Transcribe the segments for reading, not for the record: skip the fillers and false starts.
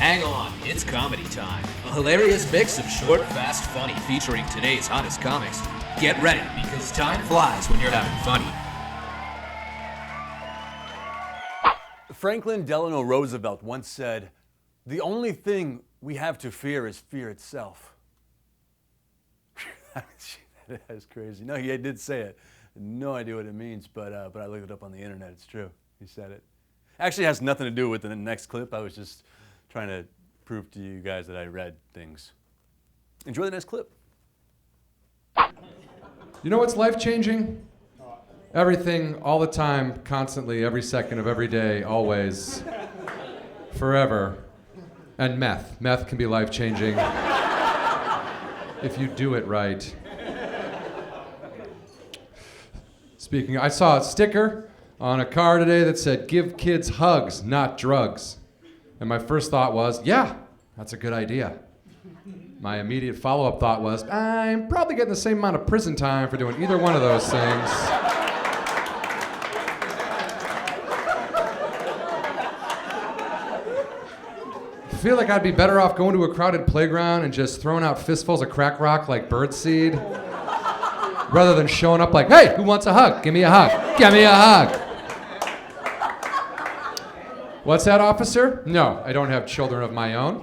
Hang on, it's comedy time. A hilarious mix of short, fast, funny featuring today's hottest comics. Get ready, because time flies when you're having funny. Franklin Delano Roosevelt once said, "The only thing we have to fear is fear itself." That's crazy. No, he did say it. No idea what it means, but I looked it up on the internet. It's true. He said it. Actually, it has nothing to do with the next clip. I was just trying to prove to you guys that I read things. Enjoy the next clip. You know what's life-changing? Everything, all the time, constantly, every second of every day, always, forever. And meth. Meth can be life-changing if you do it right. Speaking, I saw a sticker on a car today that said, "Give kids hugs, not drugs." And my first thought was, yeah, that's a good idea. My immediate follow-up thought was, I'm probably getting the same amount of prison time for doing either one of those things. I feel like I'd be better off going to a crowded playground and just throwing out fistfuls of crack rock like birdseed, rather than showing up like, "Hey, who wants a hug? Give me a hug. Give me a hug." What's that, officer? No, I don't have children of my own.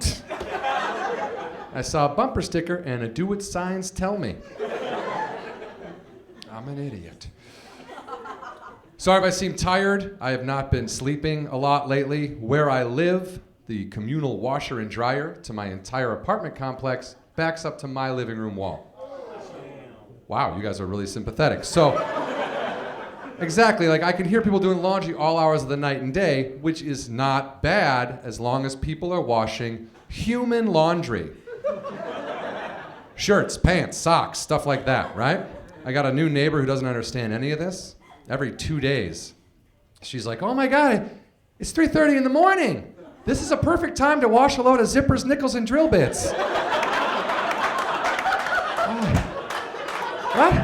I saw a bumper sticker and a do what signs tell me. I'm an idiot. Sorry if I seem tired. I have not been sleeping a lot lately. Where I live, the communal washer and dryer to my entire apartment complex backs up to my living room wall. Wow, you guys are really sympathetic. So, exactly, like I can hear people doing laundry all hours of the night and day, which is not bad as long as people are washing human laundry. Shirts, pants, socks, stuff like that, right? I got a new neighbor who doesn't understand any of this. Every 2 days, she's like, "Oh my God, it's 3:30 in the morning. This is a perfect time to wash a load of zippers, nickels, and drill bits." What?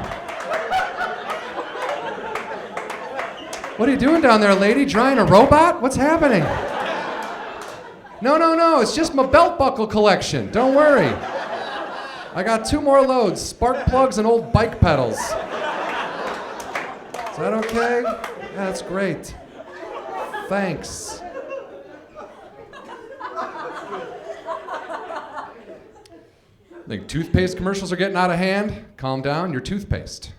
What are you doing down there, lady? Drying a robot? What's happening? No, it's just my belt buckle collection. Don't worry. I got 2 more loads, spark plugs and old bike pedals. Is that okay? Yeah, that's great. Thanks. I think toothpaste commercials are getting out of hand. Calm down, your toothpaste.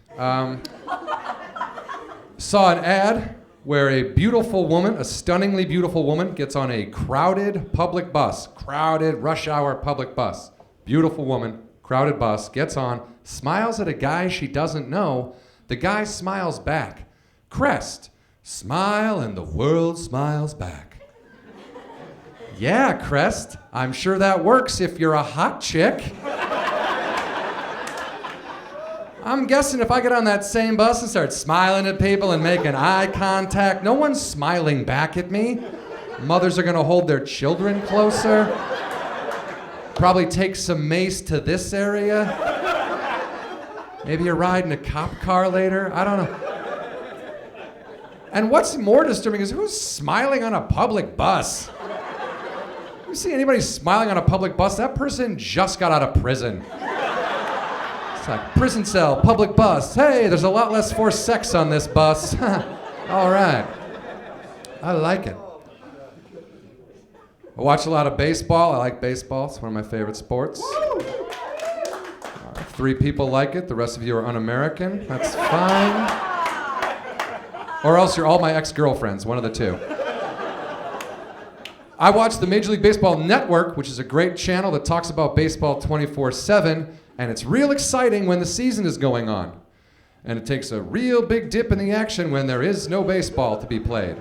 Saw an ad where a beautiful woman, a stunningly beautiful woman, gets on a crowded public bus, crowded rush hour public bus. Beautiful woman, crowded bus, gets on, smiles at a guy she doesn't know. The guy smiles back. Crest, smile and the world smiles back. Yeah, Crest, I'm sure that works if you're a hot chick. I'm guessing if I get on that same bus and start smiling at people and making eye contact, no one's smiling back at me. Mothers are gonna hold their children closer. Probably take some mace to this area. Maybe you're riding a cop car later. I don't know. And what's more disturbing is who's smiling on a public bus? You see anybody smiling on a public bus? That person just got out of prison. It's like prison cell, public bus. Hey, there's a lot less forced sex on this bus. All right. I like it. I watch a lot of baseball. I like baseball. It's one of my favorite sports. 3 people like it. The rest of you are un-American. That's fine. Or else you're all my ex-girlfriends, one of the two. I watch the Major League Baseball Network, which is a great channel that talks about baseball 24/7, and it's real exciting when the season is going on. And it takes a real big dip in the action when there is no baseball to be played.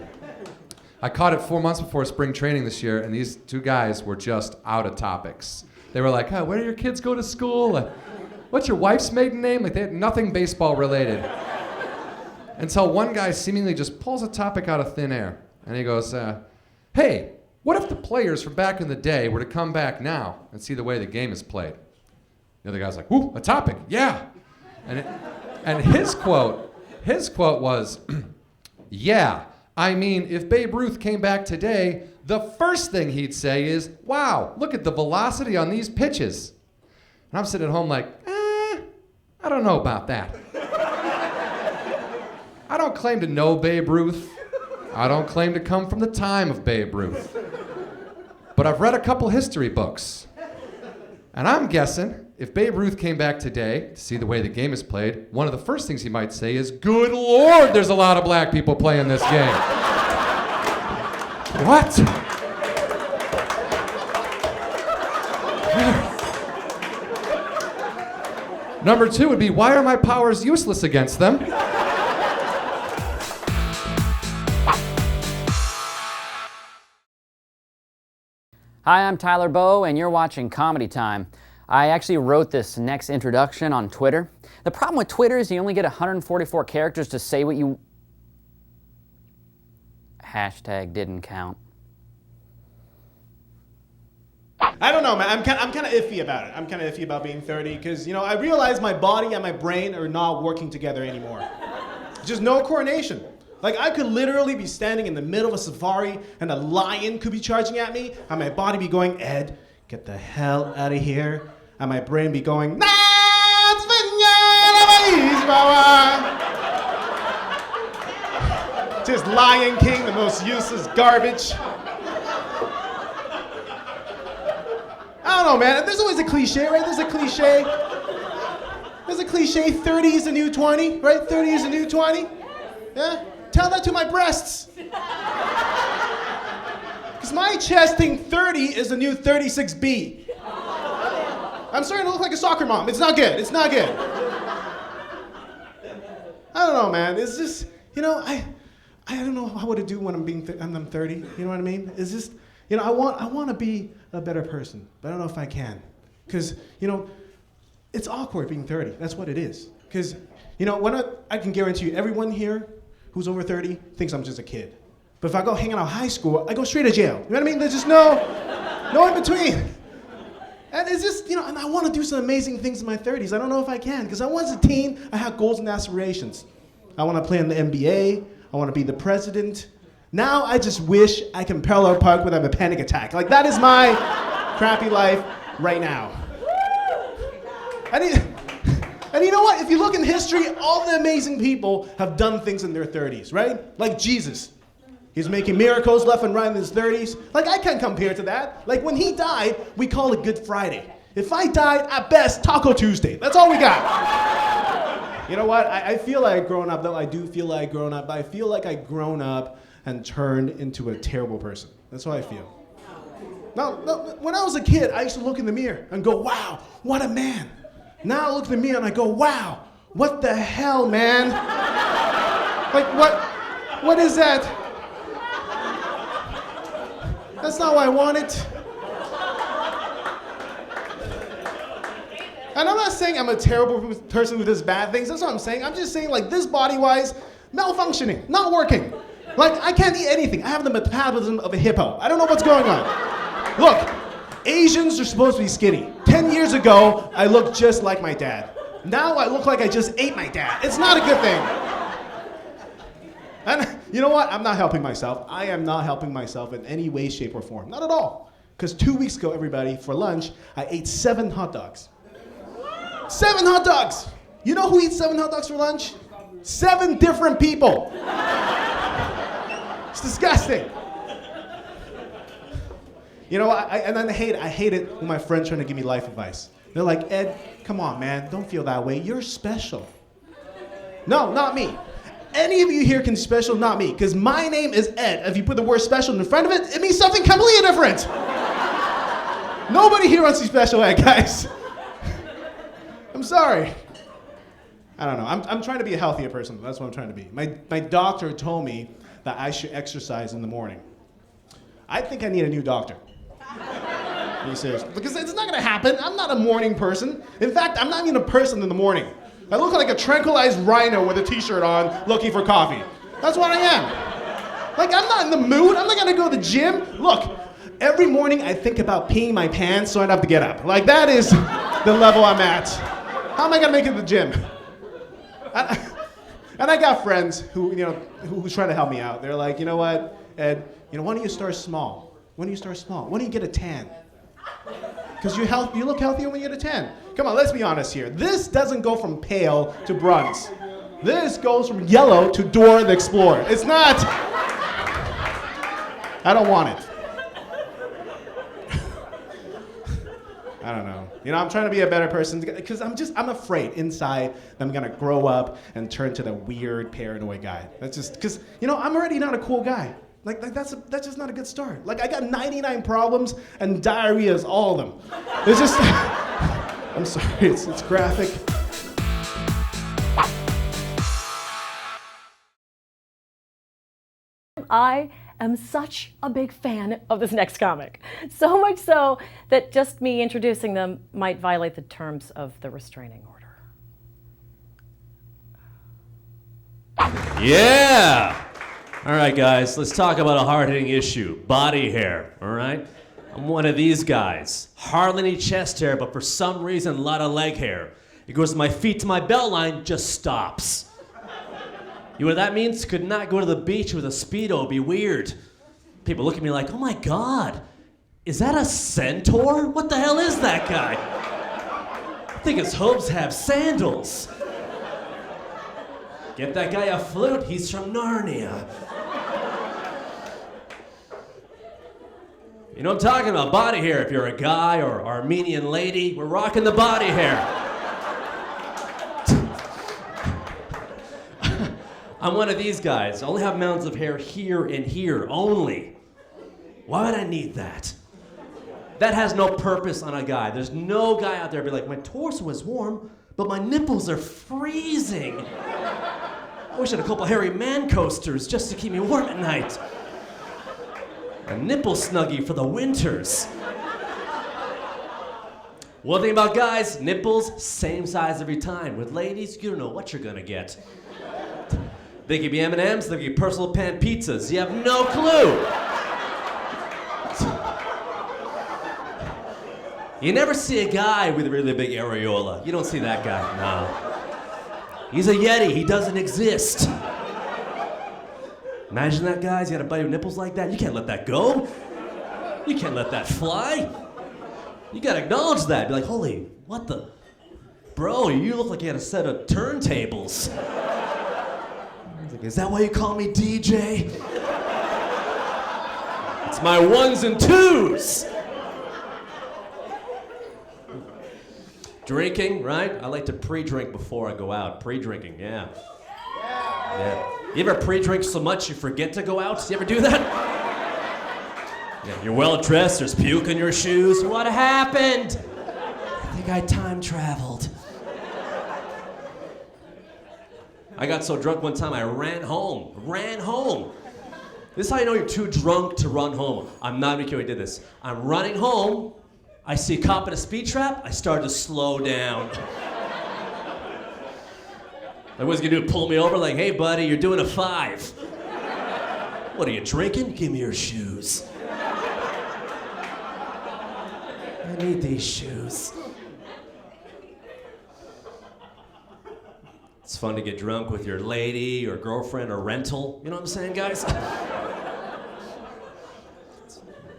I caught it 4 months before spring training this year, and these 2 guys were just out of topics. They were like, "Where do your kids go to school? What's your wife's maiden name?" Like they had nothing baseball related. Until one guy seemingly just pulls a topic out of thin air. And he goes, "Hey, what if the players from back in the day were to come back now and see the way the game is played?" The other guy's like, "Ooh, a topic, yeah." And his quote was, "Yeah, I mean, if Babe Ruth came back today, the first thing he'd say is, wow, look at the velocity on these pitches. And I'm sitting at home like, I don't know about that. I don't claim to know Babe Ruth. I don't claim to come from the time of Babe Ruth. But I've read a couple history books. And I'm guessing if Babe Ruth came back today to see the way the game is played, one of the first things he might say is, good Lord, there's a lot of black people playing this game. What? Number 2 would be, why are my powers useless against them? Hi, I'm Tyler Bowe, and you're watching Comedy Time. I actually wrote this next introduction on Twitter. The problem with Twitter is you only get 144 characters to say what you... Hashtag didn't count. I don't know, man. I'm kind of iffy about it. I'm kind of iffy about being 30 because, I realize my body and my brain are not working together anymore. Just no coordination. Like, I could literally be standing in the middle of a safari and a lion could be charging at me and my body be going, Ed, get the hell out of here. And my brain be going, just Lion King, the most useless garbage. I don't know, man. There's always a cliche, right? There's a cliche. 30 is the new 20, right? 30 is the new 20. Yeah? Tell that to my breasts. Because my chest think 30 is the new 36B. I'm starting to look like a soccer mom. It's not good. It's not good. I don't know, man. It's just, I don't know how to do when I'm 30. You know what I mean? It's just, I want to be a better person, but I don't know if I can. Because, it's awkward being 30. That's what it is. Because, I can guarantee you, everyone here who's over 30 thinks I'm just a kid. But if I go hang out in high school, I go straight to jail. You know what I mean? There's just no in between. And it's just, and I want to do some amazing things in my 30s. I don't know if I can, because I was a teen, I had goals and aspirations. I want to play in the NBA. I want to be the president. Now I just wish I can parallel park without a panic attack. Like, that is my crappy life right now. And you know what? If you look in history, all the amazing people have done things in their 30s, right? Like Jesus. He's making miracles left and right in his 30s. Like, I can't compare to that. Like, when he died, we call it Good Friday. If I died, at best, Taco Tuesday. That's all we got. You know what? I feel like I've grown up, though. I do feel like I've grown up. But I feel like I've grown up and turned into a terrible person. That's how I feel. Now, when I was a kid, I used to look in the mirror and go, wow, what a man. Now I look in the mirror and I go, wow, what the hell, man? Like, what is that? That's not what I wanted. And I'm not saying I'm a terrible person who does bad things. That's what I'm saying. I'm just saying, like, this body-wise, malfunctioning, not working. Like, I can't eat anything. I have the metabolism of a hippo. I don't know what's going on. Look, Asians are supposed to be skinny. 10 years ago, I looked just like my dad. Now I look like I just ate my dad. It's not a good thing. And you know what? I'm not helping myself. I am not helping myself in any way, shape, or form. Not at all. Because 2 weeks ago, everybody, for lunch, I ate 7 hot dogs. 7 hot dogs! You know who eats 7 hot dogs for lunch? 7 different people. It's disgusting. You know, I hate it when my friends trying to give me life advice. They're like, Ed, come on, man, don't feel that way. You're special. No, not me. Any of you here can special, not me, because my name is Ed. If you put the word special in front of it, it means something completely different. Nobody here wants to be special Ed, guys. I'm sorry. I don't know. I'm trying to be a healthier person. That's what I'm trying to be. My doctor told me that I should exercise in the morning. I think I need a new doctor. Are you serious? Because it's not going to happen. I'm not a morning person. In fact, I'm not even a person in the morning. I look like a tranquilized rhino with a t-shirt on looking for coffee. That's what I am. Like, I'm not in the mood. I'm not going to go to the gym. Look, every morning I think about peeing my pants so I don't have to get up. Like, that is the level I'm at. How am I going to make it to the gym? And I got friends who try to help me out. They're like, you know what, Ed, why don't you start small? When do you start small? When do you get a tan? Because you look healthier when you get a tan. Come on, let's be honest here. This doesn't go from pale to bronze. This goes from yellow to Dora the Explorer. It's not. I don't want it. I don't know. You know, I'm trying to be a better person because I'm afraid inside that I'm gonna grow up and turn to the weird paranoid guy. That's just because, you know, I'm already not a cool guy. Like that's just not a good start. Like I got 99 problems and diarrhea is all of them. It's just, I'm sorry, it's graphic. I am such a big fan of this next comic. So much so that just me introducing them might violate the terms of the restraining order. Yeah! All right, guys, let's talk about a hard-hitting issue, body hair, all right? I'm one of these guys. Hardly any chest hair, but for some reason, a lot of leg hair. It goes from my feet to my belt line, just stops. You know what that means? Could not go to the beach with a Speedo, it'd be weird. People look at me like, oh my God, is that a centaur? What the hell is that guy? I think his hooves have sandals. Get that guy a flute, he's from Narnia. You know what I'm talking about, body hair. If you're a guy or Armenian lady, we're rocking the body hair. I'm one of these guys. I only have mounds of hair here and here only. Why would I need that? That has no purpose on a guy. There's no guy out there be like, my torso is warm, but my nipples are freezing. I wish I had a couple hairy man coasters just to keep me warm at night. A nipple snuggie for the winters. One thing about guys, nipples, same size every time. With ladies, you don't know what you're gonna get. They could be M&Ms, they could be personal pan pizzas. You have no clue. You never see a guy with a really big areola. You don't see that guy, no. He's a Yeti, he doesn't exist. Imagine that, guys, you got a buddy with nipples like that. You can't let that go. You can't let that fly. You gotta acknowledge that. Be like, holy, what the? Bro, you look like you had a set of turntables. Like, is that why you call me DJ? It's my ones and twos. Drinking, right? I like to pre-drink before I go out. Pre-drinking, yeah. Yeah. You ever pre-drink so much you forget to go out? You ever do that? Yeah, you're well dressed, there's puke in your shoes. What happened? I think I time traveled. I got so drunk one time I ran home. This is how you know you're too drunk to run home. I'm not even kidding, I did this. I'm running home, I see a cop in a speed trap, I started to slow down. Like, what's he gonna do, pull me over? Like, hey buddy, you're doing a 5. What are you drinking? Give me your shoes. I need these shoes. It's fun to get drunk with your lady or girlfriend or rental. You know what I'm saying, guys?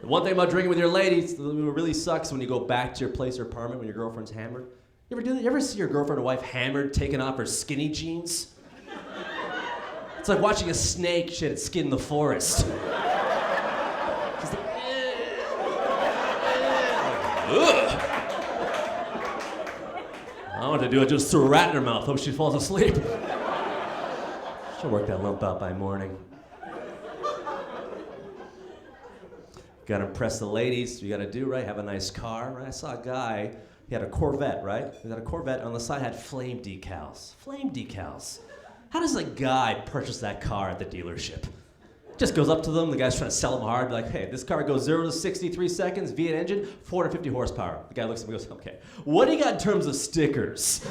The one thing about drinking with your lady, it really sucks when you go back to your place or apartment when your girlfriend's hammered. You ever do that? You ever see your girlfriend or wife hammered, taking off her skinny jeans? It's like watching a snake shed its skin in the forest. She's like, ugh. I want to do it, just threw a rat in her mouth, hope she falls asleep. She'll work that lump out by morning. Gotta impress the ladies, you gotta do, right? Have a nice car, right? I saw a guy, he had a Corvette, right? He had a Corvette, on the side had flame decals. Flame decals. How does a guy purchase that car at the dealership? Just goes up to them, the guy's trying to sell them hard, be like, hey, this car goes 0 to 63 seconds, V8 engine, 450 horsepower. The guy looks at me and goes, okay, what do you got in terms of stickers?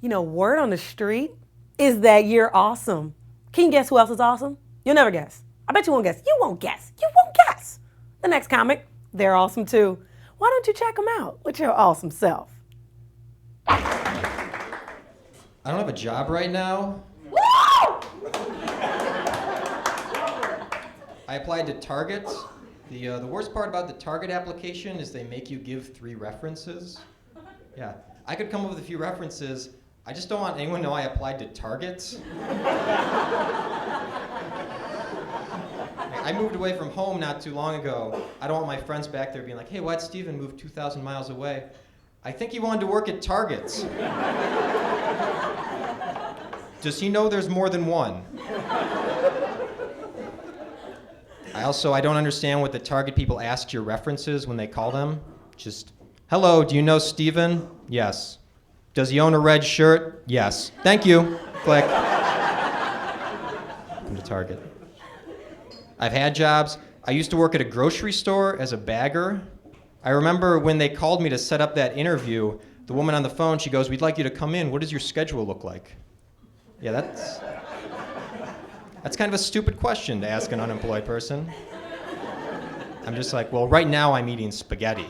You know, word on the street is that you're awesome. Can you guess who else is awesome? You'll never guess. I bet you won't guess. You won't guess. You won't guess. The next comic, they're awesome too. Why don't you check them out with your awesome self? I don't have a job right now. I applied to Target. The worst part about the Target application is they make you give 3 references. Yeah, I could come up with a few references. I just don't want anyone to know I applied to Target. I moved away from home not too long ago. I don't want my friends back there being like, hey, why'd Steven move 2,000 miles away? I think he wanted to work at Target. Does he know there's more than one? I don't understand what the Target people ask your references when they call them. Just, hello, do you know Steven? Yes. Does he own a red shirt? Yes. Thank you. Click. Come to Target. I've had jobs. I used to work at a grocery store as a bagger. I remember when they called me to set up that interview, the woman on the phone, she goes, we'd like you to come in. What does your schedule look like? Yeah, that's kind of a stupid question to ask an unemployed person. I'm just like, well, right now I'm eating spaghetti.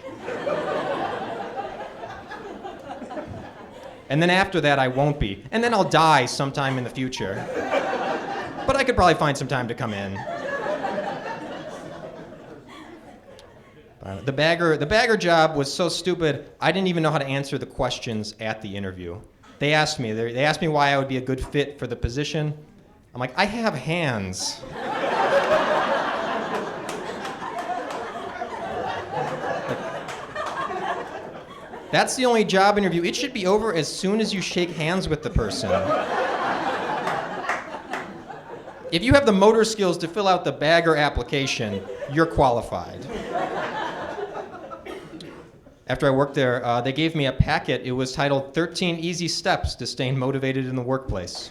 And then after that, I won't be. And then I'll die sometime in the future. But I could probably find some time to come in. The bagger job was so stupid, I didn't even know how to answer the questions at the interview. They asked me why I would be a good fit for the position. I'm like, I have hands. That's the only job interview. It should be over as soon as you shake hands with the person. If you have the motor skills to fill out the bagger application, you're qualified. After I worked there, they gave me a packet. It was titled 13 Easy Steps to Staying Motivated in the Workplace.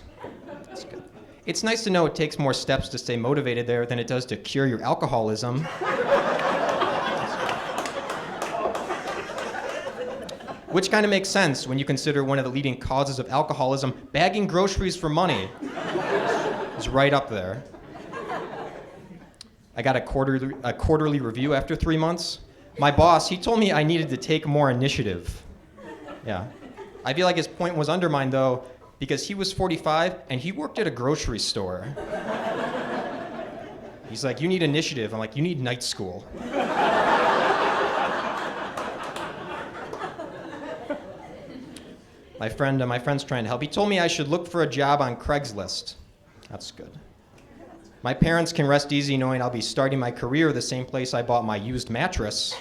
That's good. It's nice to know it takes more steps to stay motivated there than it does to cure your alcoholism. Which kind of makes sense when you consider one of the leading causes of alcoholism, bagging groceries for money, is right up there. I got a quarterly review after 3 months. My boss, he told me I needed to take more initiative. Yeah. I feel like his point was undermined, though, because he was 45 and he worked at a grocery store. He's like, you need initiative. I'm like, you need night school. My friend's trying to help. He told me I should look for a job on Craigslist. That's good. My parents can rest easy knowing I'll be starting my career the same place I bought my used mattress.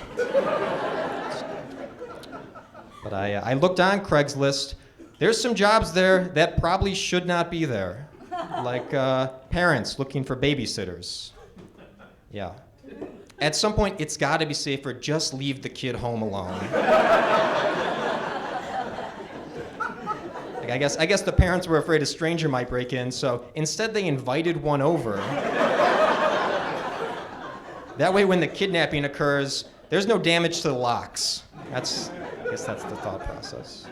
But I looked on Craigslist. There's some jobs there that probably should not be there. Like parents looking for babysitters. Yeah. At some point, it's got to be safer. Just leave the kid home alone. I guess the parents were afraid a stranger might break in, so instead they invited one over. That way when the kidnapping occurs, there's no damage to the locks. I guess that's the thought process.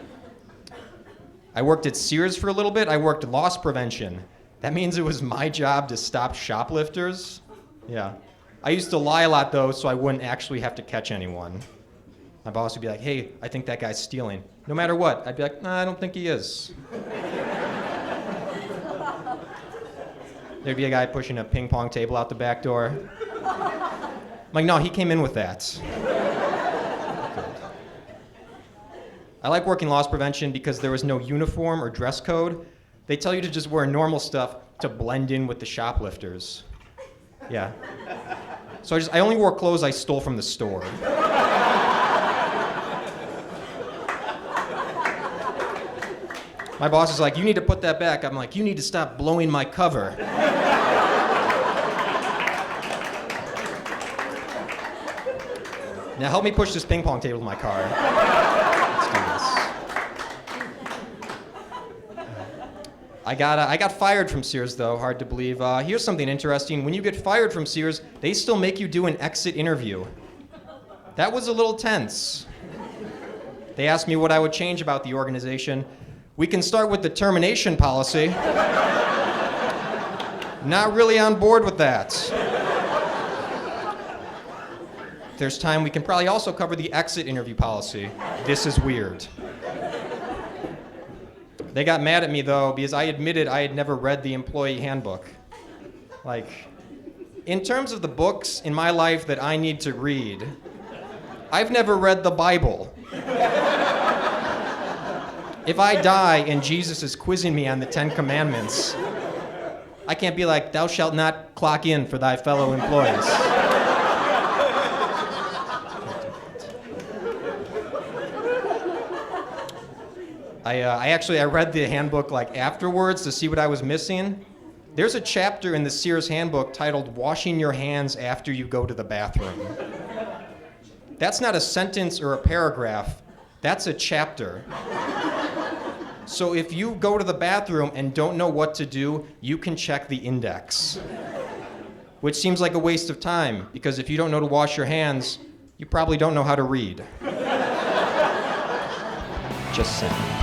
I worked at Sears for a little bit. I worked loss prevention. That means it was my job to stop shoplifters. Yeah. I used to lie a lot, though, so I wouldn't actually have to catch anyone. My boss would be like, hey, I think that guy's stealing. No matter what, I'd be like, nah, I don't think he is. There'd be a guy pushing a ping pong table out the back door. I'm like, no, he came in with that. Good. I like working loss prevention because there was no uniform or dress code. They tell you to just wear normal stuff to blend in with the shoplifters. Yeah. So I only wore clothes I stole from the store. My boss is like, you need to put that back. I'm like, you need to stop blowing my cover. Now help me push this ping pong table to my car. Let's do this. I got fired from Sears, though, hard to believe. Here's something interesting. When you get fired from Sears, they still make you do an exit interview. That was a little tense. They asked me what I would change about the organization. We can start with the termination policy. Not really on board with that. If there's time, we can probably also cover the exit interview policy. This is weird. They got mad at me though because I admitted I had never read the employee handbook. Like, in terms of the books in my life that I need to read, I've never read the Bible. If I die and Jesus is quizzing me on the 10 Commandments, I can't be like, thou shalt not clock in for thy fellow employees. I read the handbook like afterwards to see what I was missing. There's a chapter in the Sears handbook titled Washing Your Hands After You Go to the Bathroom. That's not a sentence or a paragraph, that's a chapter. So if you go to the bathroom and don't know what to do, you can check the index. Which seems like a waste of time, because if you don't know to wash your hands, you probably don't know how to read. Just saying.